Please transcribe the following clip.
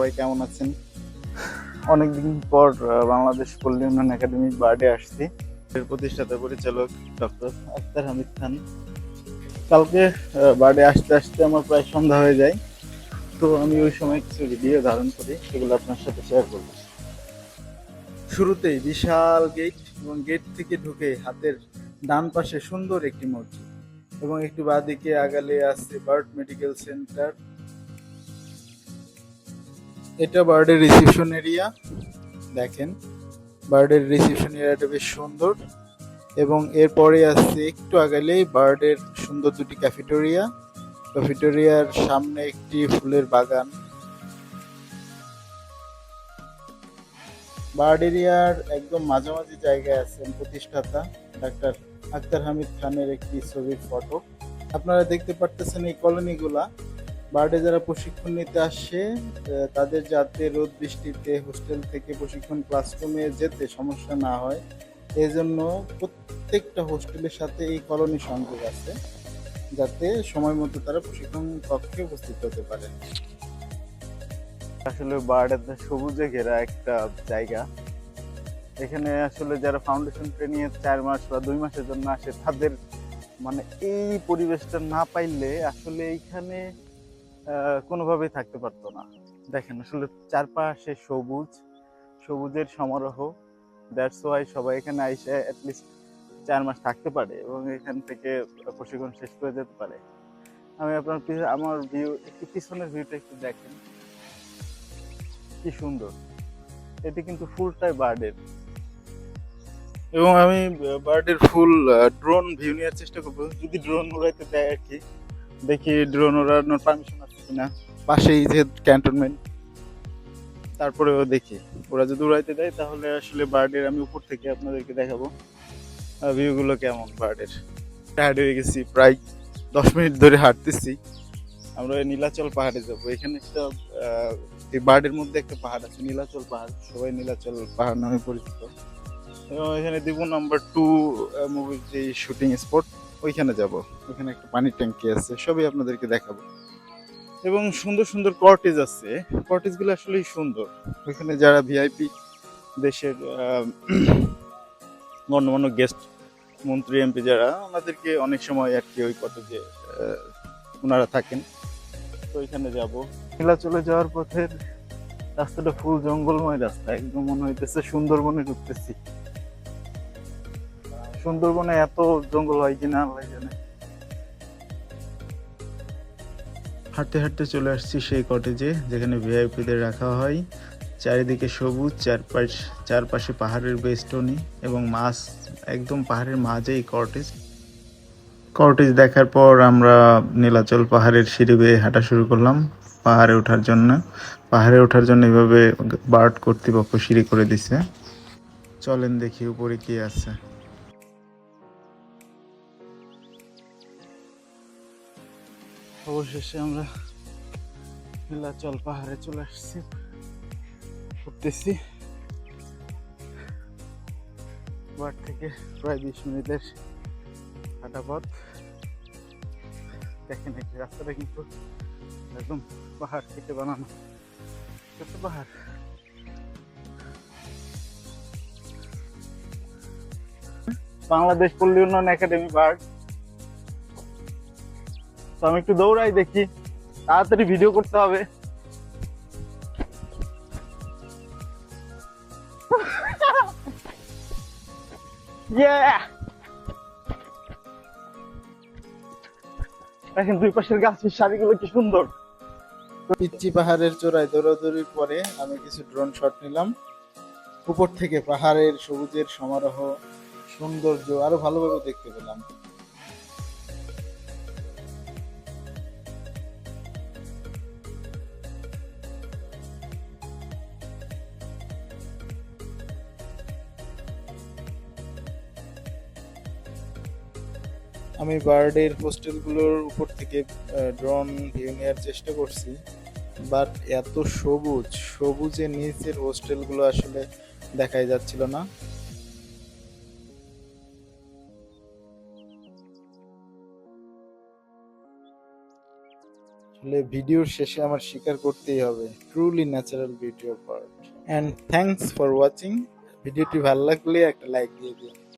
সবাই কেমন আছেন? অনেকদিন পর বাংলাদেশ পল্লী উন্নয়ন একাডেমি বার্ডে আসছি। এর প্রতিষ্ঠাতা পরিচালক ডক্টর আখতার হামিদ খান। কালকে বার্ডে আসতে আসতে আমার প্রায় সন্ধ্যা হয়ে যায়, তো আমি ওই সময় কিছু ভিডিও ধারণ করি, সেগুলো আপনার সাথে শেয়ার করব। শুরুতেই বিশাল গেট, এবং গেট থেকে ঢুকে হাতের ডান পাশে সুন্দর একটি মসজিদ, এবং একটু বাঁদিকে আগালে আছে বার্ড মেডিকেল সেন্টার। এটা বার্ডের রিসেপশন এরিয়া। দেখেন, বার্ডের রিসেপশন এরিয়াটা বেশ সুন্দর, এবং এরপরে আছে একটু আগালেই বার্ডের সুন্দর দুটি ক্যাফেটেরিয়া। ক্যাফেটেরিয়ার সামনে একটি ফুলের বাগান। বার্ড এরিয়ার একদম মাঝামাঝি জায়গায় আছেন প্রতিষ্ঠাতা ডাক্তার আখতার হামিদ খানের একটি ছবির ফটো। আপনারা দেখতে পারতেছেন এই কলোনিগুলা বার্ডে যারা প্রশিক্ষণ নিতে আসে, তাদের যাতে রোদ বৃষ্টিতে হোস্টেল থেকে প্রশিক্ষণ ক্লাসরুমে যেতে সমস্যা না হয়, এই জন্য প্রত্যেকটা হোস্টেলের সাথে এই কলোনি সংযোগ আছে, যাতে সময় মতো তারা প্রশিক্ষণ কক্ষে উপস্থিত হতে পারে। আসলে বার্ডের সবুজে ঘেরা একটা জায়গা। এখানে আসলে যারা ফাউন্ডেশন ট্রেনিং 4 মাস বা 2 মাসের জন্য আসে, তাদের মানে এই পরিবেশটা না পাইলে আসলে এইখানে কোনোভাবেই থাকতে পারতো না। দেখেন, আসলে চারপাশে সবুজ, সবুজের সমারোহ। দ্যাটস ওয়াই সবাই এখানে আইসে অ্যাটলিস্ট 4 মাস থাকতে পারে এবং এখান থেকে প্রশিক্ষণ শেষ করে যেতে পারে। আমি আমার ভিউ, একটু পিছনের ভিউটা একটু দেখেন, কি সুন্দর। এটি কিন্তু ফুলটাই বার্ডের, এবং আমি বার্ডের ফুল ড্রোন ভিউ নেওয়ার চেষ্টা করবো, যদি ড্রোন উড়াইতে দেয় আর কি। দেখি ড্রোন ওড়ানোর পারমিশন আছে কিনা, পাশেই যে ক্যান্টনমেন্ট। তারপরেও দেখি ওরা যদি উড়াইতে দেয়, তাহলে আসলে বার্ডের আমি উপর থেকে আপনাদেরকে দেখাবো ভিউগুলো কেমন বার্ডের। টায়ার্ড হয়ে গেছি, প্রায় 10 মিনিট ধরে হাঁটতেছি। আমরা নীলাচল পাহাড়ে যাবো। এখানে একটা এই বার্ডের মধ্যে একটা পাহাড় আছে, নীলাচল পাহাড়, সবাই নীলাচল পাহাড় নামে পরিচিত। এবং এখানে দিবু নাম্বার 2 মুভির যে শুটিং স্পট, ওইখানে যাব। ওখানে একটা পানির ট্যাঙ্কি আছে, সবই আপনাদেরকে দেখাবো। এবং সুন্দর সুন্দর কটেজ আছে, কটেজগুলো আসলেই সুন্দর। ওইখানে যারা ভিআইপি দেশের গণ্যমান্য গেস্ট, মন্ত্রী এমপি যারা, ওনাদেরকে অনেক সময় আর কি ওই কটেজে ওনারা থাকেন। তো ওইখানে যাব। নীলাচলে যাওয়ার পথের রাস্তাটা ফুল জঙ্গলময় রাস্তা, একদম মনে হইতেছে সুন্দরবনে ঢুকতেছি। সুন্দরবনে এত জঙ্গল হয় কিনা আল্লাহ জানে। হাঁটতে হাঁটতে চলে আসছি সেই কটেজে, যেখানে ভিআইপিদের রাখা হয়। চারিদিকে সবুজ, চারপাশে পাহাড়ের বেষ্টনী এবং মাছ, একদম পাহাড়ের মাঝেই কটেজ। কটেজ দেখার পর আমরা নীলাচল পাহাড়ের সিঁড়ি বেয়ে হাঁটা শুরু করলাম পাহাড়ে ওঠার জন্য। পাহাড়ে ওঠার জন্য এভাবে বার্ড কর্তৃপক্ষ সিঁড়ি করে দিছে। চলেন দেখি উপরে কি আছে। অবশেষে আমরা নীলাচল পাহাড়ে চলে আসছি, উঠতেছি। বাড়ি থেকে প্রায় 20 মিনিটের হাঁটা পথ। দেখেন এই রাস্তাটা কিন্তু একদম পাহাড় কেটে বানানো, ছোট পাহাড়। বাংলাদেশ পল্লী উন্নয়ন একাডেমি বার্ড। তো আমি একটু দৌড়াই, দেখি, তাড়াতাড়ি ভিডিও করতে হবে। দেখেন দুই পাশের গাছের সারিগুলো কি সুন্দর। পিচ্চি পাহাড়ের চূড়ায় দৌড়াদৌড়ির পরে আমি কিছু ড্রোন শট নিলাম। উপর থেকে পাহাড়ের সবুজের সমারোহ, সৌন্দর্য আরো ভালোভাবে দেখতে পেলাম। আমি বার্ডের হোস্টেলগুলোর উপর থেকে ড্রোন ভিউ নেওয়ার চেষ্টা করছি, বাট এত সবুজ, সবুজে নিচের হোস্টেলগুলো আসলে দেখাই যাচ্ছিল না। আসলে ভিডিওর শেষে আমার স্বীকার করতেই হবে, truly natural beauty of art. And thanks for watching. ভিডিওটি ভালো লাগলে একটা লাইক দিয়ে দিন।